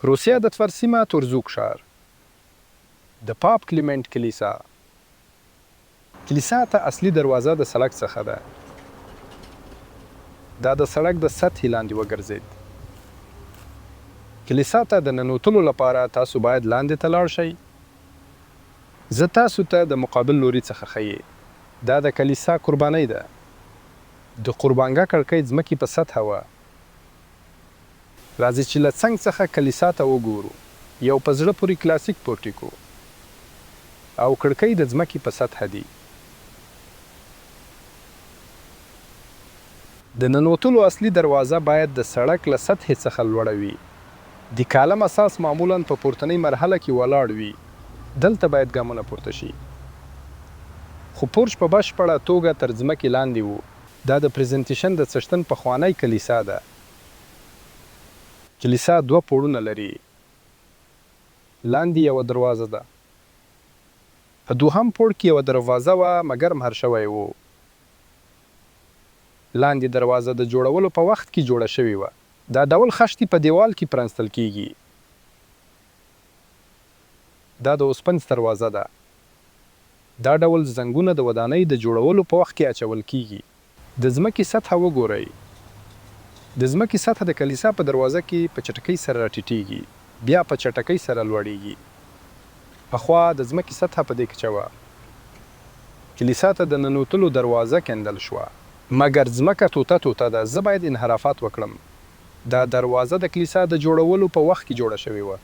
روسیه د تفرسیمه تورزوک ښار د پاپ کلیمنټ کلیسا ته اصلي دروازه د سړک څخه ده. دا د سړک د سطحې لاندې وګرځید. کلیسا ته د ننوتلو لپاره تاسو باید لاندې ته لاړ شئ. زه تاسو ته د مقابل لوري څخه ښیي. دا د کلیسا قربانۍ ده. د قربانګاه کړکۍ ځمکې په سطحه وه. راځئ چې له څنګ څخه کلیسا ته وګورو. یو په زړه پورې کلاسیک پورټیکو او کړکۍ د ځمکې په سطحه دي. د ننوتلو اصلي دروازه باید د سړک له سطحې څخه لوړه وي. د کالم اساس معمولاً په پورتنۍ مرحله کې ولاړ وي. دلته باید ګامونه پورته شي. خو پورچ په بشپړه توګه تر ځمکې لاندې و. دا د پریزنټیشن د څښتن پخوانی کلیسا ده. کلیسا 2 پوړونه لري. لاندې یوه دروازه ده. په 2م پوړ کې یوه دروازه وه مګر مهر شوی و. لاندې دروازه د جوړولو په وخت کې جوړه شوې وه. دا ډول خښتې په دیوال کې پرانستل کیږي. دا د اوسپنځ دروازه ده. دا ډول زنګونه د ودانۍ د جوړولو په وخت کې اچول کیږي. د ځمکې سطحه وګورئ. د ځمکې سطحه د کلیسا په دروازه کې په چټکۍ سره راټیټیږي. بیا په چټکۍ سره لوړیږي. پخوا د ځمکې سطحه په دې کچه وه. کلیسا ته د ننوتلو دروازه کیندل شوه. مګر ځمکه توته ده. زه باید انحرافات وکړم. دا دروازه د کلیسا د جوړولو په وخت کې جوړه شوې وه.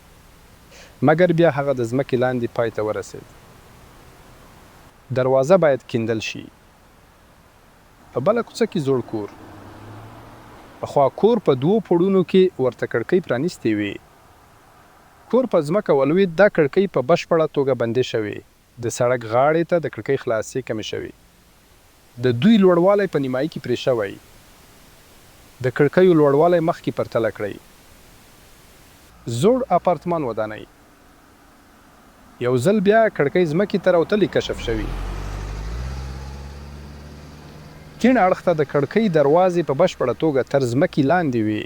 مګر بیا هغه د ځمکې لاندې پای ته ورسید. دروازه باید کیندل شي. په بله کوڅه کې زوړ کور. پخوا کور په 2 پوړونو کې ورته کړکۍ پرانیستې وې. کور په ځمکه ولوېد. دا کړکۍ په بشپړه توګه بندې شوې. د سړک غاړې ته د کړکۍ خلاصې کمې شوې. د دوی لوړوالی په نیمایي کې پرې شوی. د کړکیو لوړوالی مخکې پرتله کړئ. زوړ اپارتمان ودانۍ. یو ځل بیا کړکۍ ځمکې ته راوتلې کشف شوي. کیڼ اړخ ته د کړکۍ دروازې په بشپړه توګه تر ځمکې لاندې وي.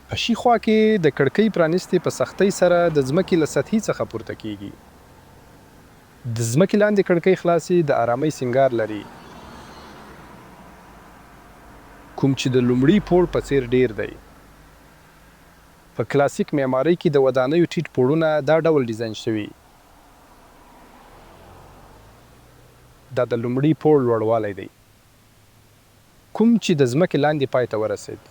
په ښي خوا کې د کړکۍ پرانیستې په سختۍ سره د ځمکې له سطحې څخه پورته کیږي. د ځمکې لاندې کړکۍ خلاصې د آرامۍ سینګار لري. کوم چې د لومړي پوړ په څیر ډیر دی. په کلاسیک معمارۍ کې د ودانیو ټیټ پوړونه دا ډول ډیزاین شوي. دا د لومړي پوړ لوړوالی دی. کوم چې د ځمکې لاندې پای ته ورسید.